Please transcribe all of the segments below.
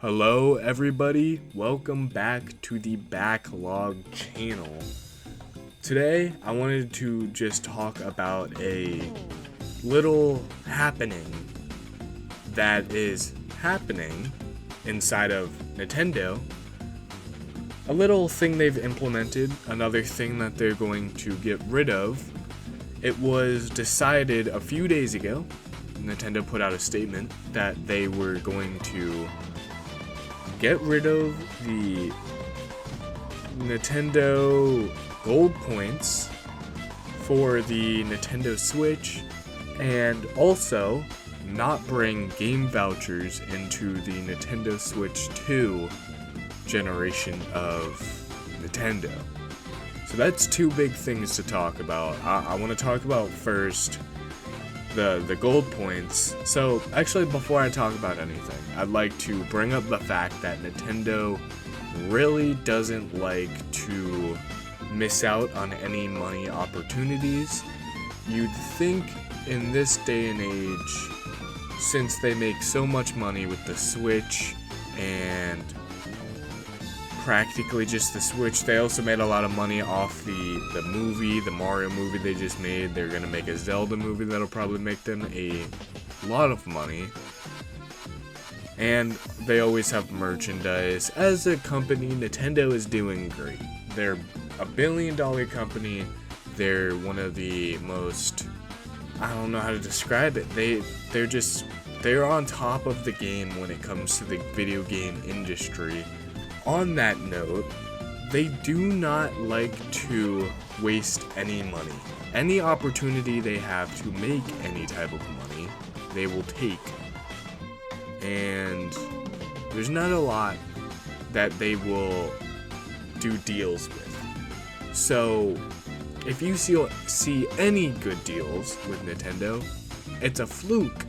Hello everybody, welcome back to the Backlog channel. Today I wanted to just talk about a little happening that is happening inside of Nintendo. A little thing they've implemented, another thing that they're going to get rid of. It was decided a few days ago. Nintendo put out a statement that they were going to get rid of the Nintendo Gold points for the Nintendo Switch and also not bring Game Vouchers into the Nintendo Switch 2 generation of Nintendo. So that's two big things to talk about. I want to talk about first the gold points. So actually, before I talk about anything, I'd like to bring up the fact that Nintendo really doesn't like to miss out on any money opportunities. You'd think in this day and age, since they make so much money with the Switch and practically just the Switch, they also made a lot of money off the movie, the Mario movie they just made. They're gonna make a Zelda movie that'll probably make them a lot of money. And they always have merchandise. As a company, Nintendo is doing great. They're a billion-dollar company. They're one of the most, I don't know how to describe it. They're on top of the game when it comes to the video game industry. On that note, they do not like to waste any money. Any opportunity they have to make any type of money, they will take. And there's not a lot that they will do deals with. So, if you see any good deals with Nintendo, it's a fluke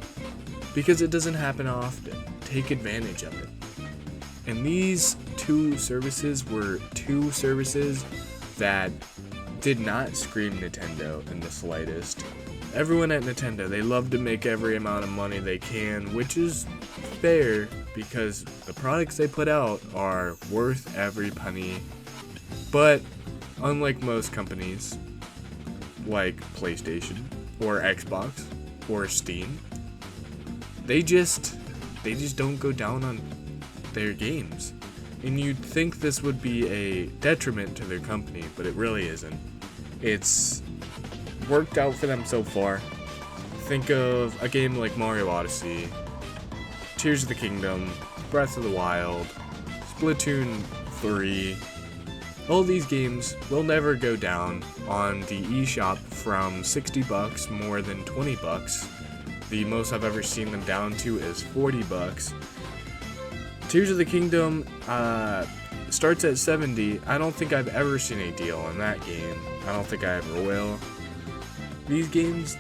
because it doesn't happen often. Take advantage of it. And these two services were two services that did not scream Nintendo in the slightest. Everyone at Nintendo, they love to make every amount of money they can, which is fair because the products they put out are worth every penny. But unlike most companies, like PlayStation or Xbox or Steam, they just don't go down on their games. And you'd think this would be a detriment to their company, but it really isn't. It's worked out for them so far. Think of a game like Mario Odyssey, Tears of the Kingdom, Breath of the Wild, Splatoon 3. All these games will never go down on the eShop from $60 more than $20. The most I've ever seen them down to is $40. Tears of the Kingdom starts at $70. I don't think I've ever seen a deal on that game. I don't think I ever will. These games,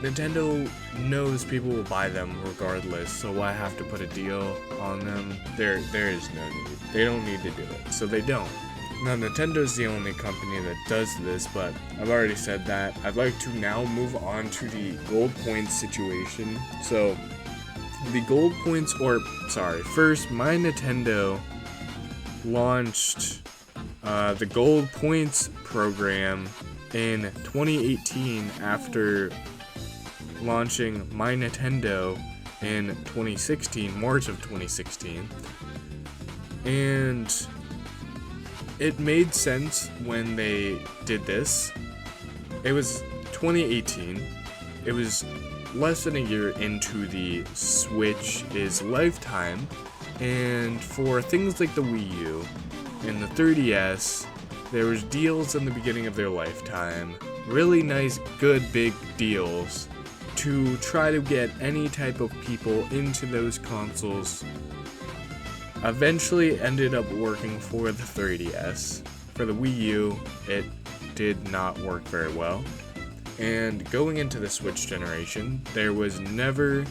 Nintendo knows people will buy them regardless, so why have to put a deal on them? There is no need. They don't need to do it, so they don't. Now, Nintendo's the only company that does this, but I've already said that. I'd like to now move on to the gold points situation. So, the gold points, first, My Nintendo launched the gold points program in 2018 after launching My Nintendo in 2016, March of 2016. And it made sense when they did this. It was 2018. It was less than a year into the Switch's lifetime, and for things like the Wii U and the 3DS, there was deals in the beginning of their lifetime, really nice, good, big deals to try to get any type of people into those consoles. Eventually ended up working for the 3DS. For the Wii U, it did not work very well. And going into the Switch generation, there was never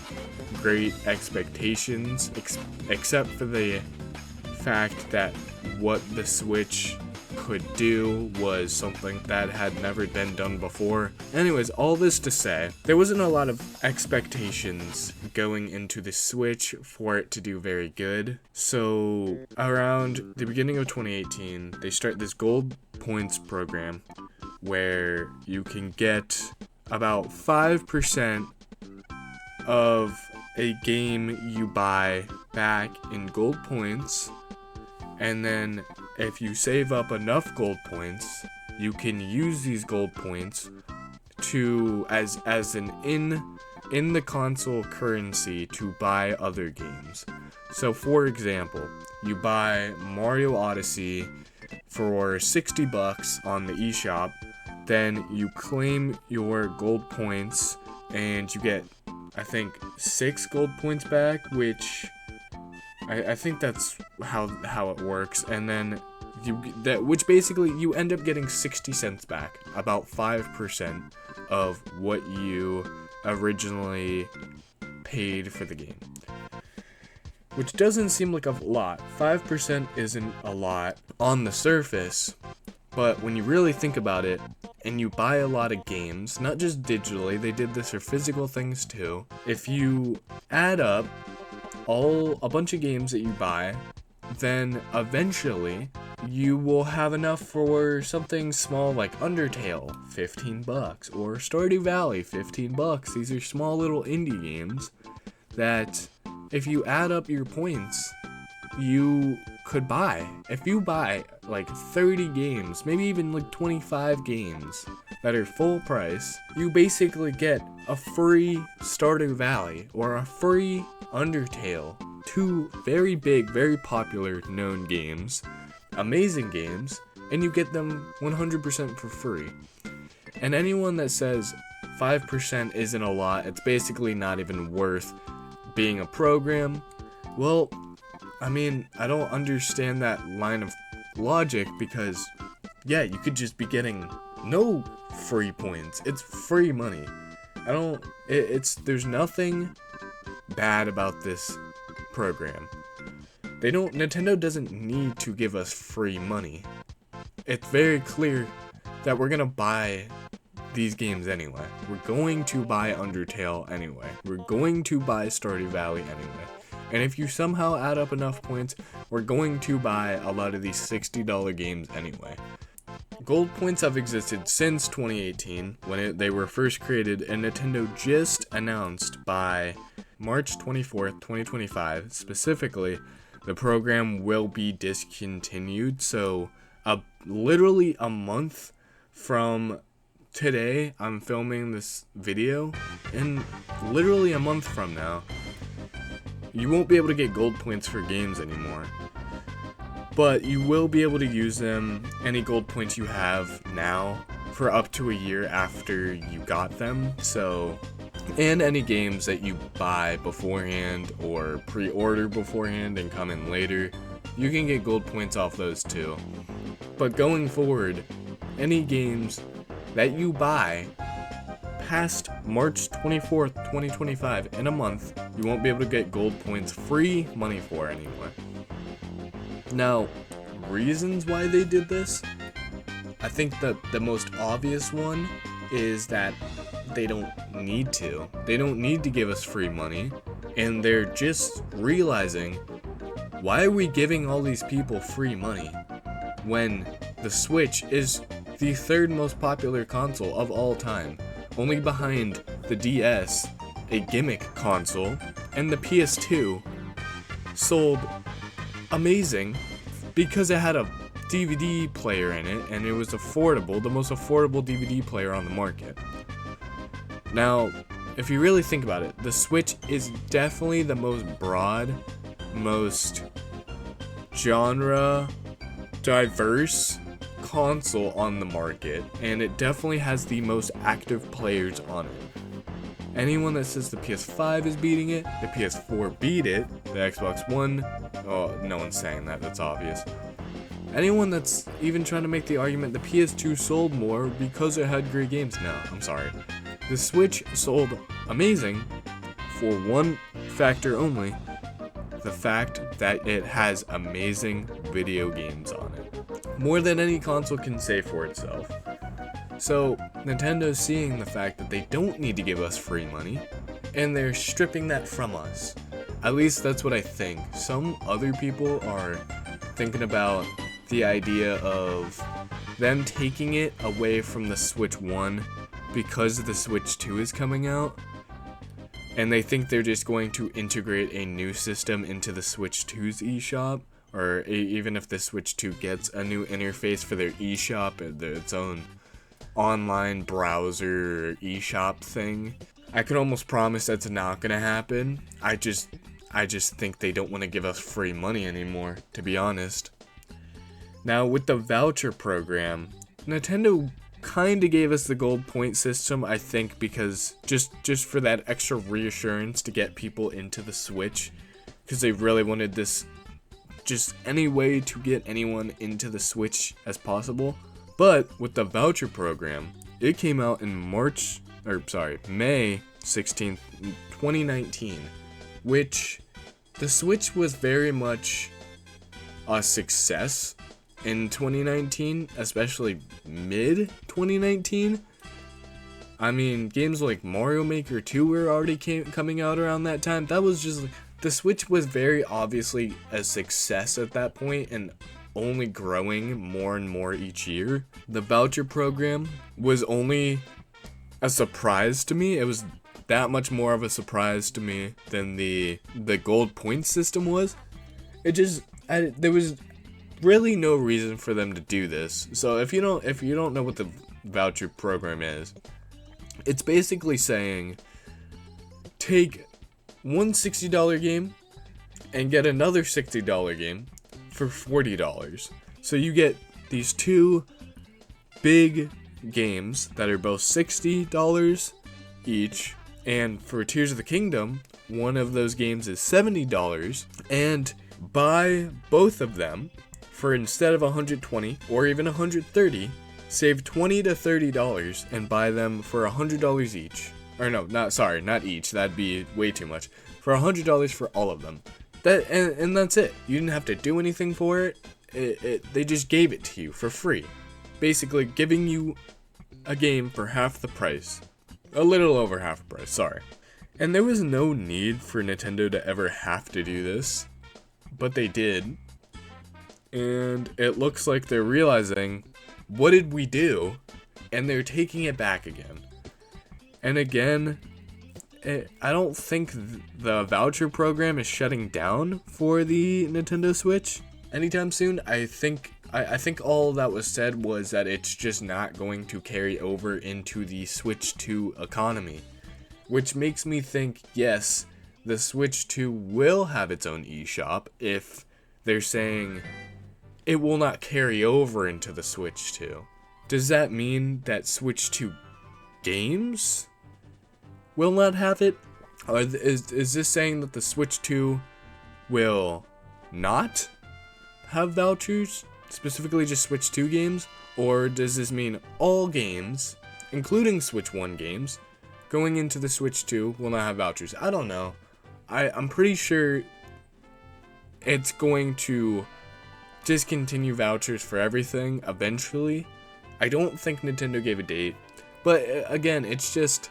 great expectations, except for the fact that what the Switch could do was something that had never been done before. Anyways, all this to say, there wasn't a lot of expectations going into the Switch for it to do very good. So around the beginning of 2018, they start this gold points program where you can get about 5% of a game you buy back in gold points, and then if you save up enough gold points, you can use these gold points to as an in the console currency to buy other games. So for example, you buy Mario Odyssey for $60 on the eShop, then you claim your gold points and you get, I think, 6 gold points back, which I think that's how it works. And then which basically you end up getting 60 cents back, about 5% of what you originally paid for the game, which doesn't seem like a lot. 5% isn't a lot on the surface, but when you really think about it, and you buy a lot of games, not just digitally, they did this for physical things too. If you add up a bunch of games that you buy, then eventually you will have enough for something small like Undertale, $15, or Stardew Valley, $15. These are small little indie games that if you add up your points, you could buy. If you buy like 30 games, maybe even like 25 games that are full price, you basically get a free Stardew Valley or a free Undertale. 2 very big, very popular known games, amazing games, and you get them 100% for free. And anyone that says 5% isn't a lot, it's basically not even worth being a program, well, I mean, I don't understand that line of logic, because yeah, you could just be getting no free points. It's free money. There's nothing bad about this program. Nintendo doesn't need to give us free money. It's very clear that we're gonna buy these games anyway. We're going to buy Undertale anyway. We're going to buy Stardew Valley anyway. And if you somehow add up enough points, we're going to buy a lot of these $60 games anyway. Gold points have existed since 2018, when they were first created, and Nintendo just announced by March 24th, 2025, specifically, the program will be discontinued. So, literally a month from today, I'm filming this video, and literally a month from now, you won't be able to get gold points for games anymore. But you will be able to use them, any gold points you have now, for up to a year after you got them. So, and any games that you buy beforehand or pre-order beforehand and come in later, you can get gold points off those too. But going forward, any games that you buy past March 24th, 2025, in a month, you won't be able to get gold points free money for anymore. Now, reasons why they did this, I think that the most obvious one is that they don't need to. They don't need to give us free money, and they're just realizing, why are we giving all these people free money when the Switch is the 3rd most popular console of all time, only behind the DS, a gimmick console, and the PS2 sold amazing because it had a DVD player in it and it was affordable, the most affordable DVD player on the market. Now, if you really think about it, the Switch is definitely the most broad, most genre diverse console on the market, and it definitely has the most active players on it. Anyone that says the PS5 is beating it, the PS4 beat it, the Xbox One, oh, no one's saying that, that's obvious. Anyone that's even trying to make the argument the PS2 sold more because it had great games, no, I'm sorry. The Switch sold amazing for one factor only, the fact that it has amazing video games on it. more than any console can say for itself. So Nintendo's seeing the fact that they don't need to give us free money, and they're stripping that from us. At least that's what I think. Some other people are thinking about the idea of them taking it away from the Switch 1 because the Switch 2 is coming out. And they think they're just going to integrate a new system into the Switch 2's eShop. Or even if the Switch 2 gets a new interface for their eShop, its own online browser eShop thing. I can almost promise that's not gonna happen. I just think they don't want to give us free money anymore, to be honest. Now with the voucher program, Nintendo kinda gave us the gold point system, I think, because just for that extra reassurance to get people into the Switch, because they really wanted this just any way to get anyone into the Switch as possible. But with the voucher program, it came out in May 16th, 2019, which the Switch was very much a success in 2019, especially mid-2019. I mean, games like Mario Maker 2 were already coming out around that time. That was just, the Switch was very obviously a success at that point and only growing more and more each year. The voucher program was only a surprise to me. It was that much more of a surprise to me than the gold point system was. There was really no reason for them to do this. So if you don't know what the voucher program is, it's basically saying take one $60 game and get another $60 game for $40. So you get these two big games that are both $60 each, and for Tears of the Kingdom, one of those games is $70, and buy both of them for, instead of $120 or even $130, save $20 to $30 and buy them for $100 each. Or no, not each, that'd be way too much. For $100 for all of them. And that's it. You didn't have to do anything for it. They just gave it to you for free. Basically giving you a game for half the price. A little over half the price, sorry. And there was no need for Nintendo to ever have to do this, but they did. And it looks like they're realizing, what did we do? And they're taking it back again. And again, I don't think the voucher program is shutting down for the Nintendo Switch anytime soon. I think all that was said was that it's just not going to carry over into the Switch 2 economy, which makes me think, yes, the Switch 2 will have its own eShop if they're saying it will not carry over into the Switch 2. Does that mean that Switch 2 games will not have it? Or is this saying that the Switch 2 will not have vouchers? Specifically just Switch 2 games? Or does this mean all games, including Switch 1 games, going into the Switch 2 will not have vouchers? I don't know. I'm pretty sure it's going to discontinue vouchers for everything eventually. I don't think Nintendo gave a date. But again, it's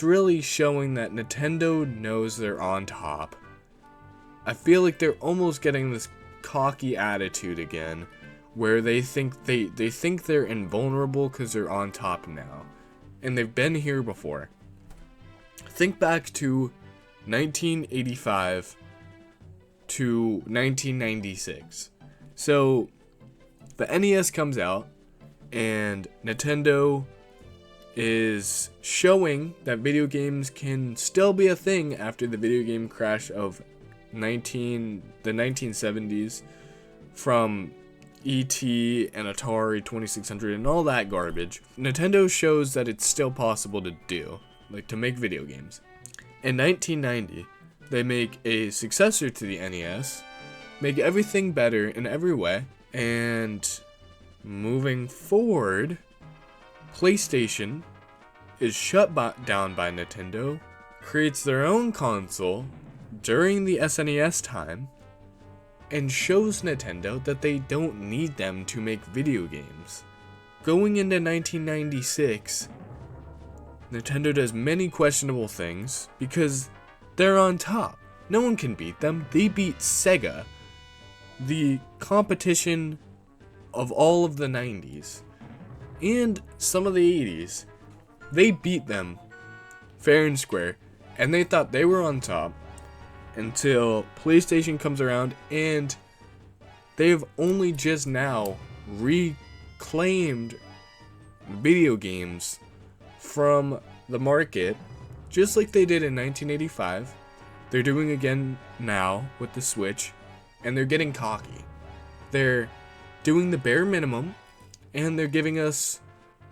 really showing that Nintendo knows they're on top. I feel like they're almost getting this cocky attitude again, where they think they're invulnerable because they're on top now, and they've been here before. Think back to 1985 to 1996. So the NES comes out, and Nintendo is showing that video games can still be a thing after the video game crash of the 1970s from E.T. and Atari 2600 and all that garbage. Nintendo shows that it's still possible to do, like to make video games. In 1990, they make a successor to the NES, make everything better in every way, and moving forward, PlayStation is shut down by Nintendo, creates their own console during the SNES time, and shows Nintendo that they don't need them to make video games. Going into 1996, Nintendo does many questionable things because they're on top. No one can beat them. They beat Sega, the competition of all of the 90s and some of the 80s. They beat them fair and square, and they thought they were on top until PlayStation comes around, and they've only just now reclaimed video games from the market, just like they did in 1985. They're doing again now with the Switch, and they're getting cocky. They're doing the bare minimum, and they're giving us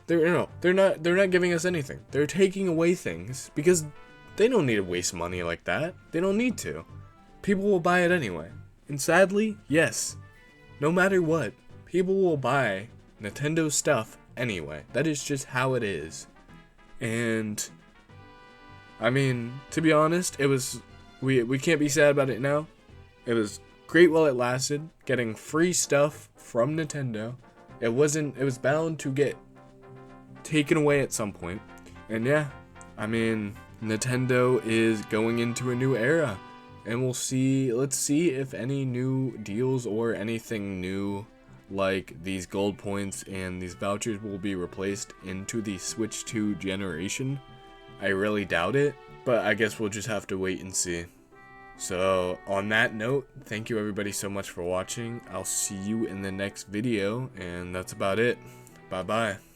they're not giving us anything. They're taking away things because they don't need to waste money like that. They don't need to. People will buy it anyway. And sadly, yes, no matter what, people will buy Nintendo stuff anyway. That is just how it is. And I mean, to be honest, it was we can't be sad about it now. It was great while it lasted, getting free stuff from Nintendo. It was bound to get taken away at some point. And yeah, I mean, Nintendo is going into a new era, and let's see if any new deals or anything new like these gold points and these vouchers will be replaced into the Switch 2 generation. I really doubt it, but I guess we'll just have to wait and see. So on that note, thank you everybody so much for watching. I'll see you in the next video, and that's about it. Bye bye.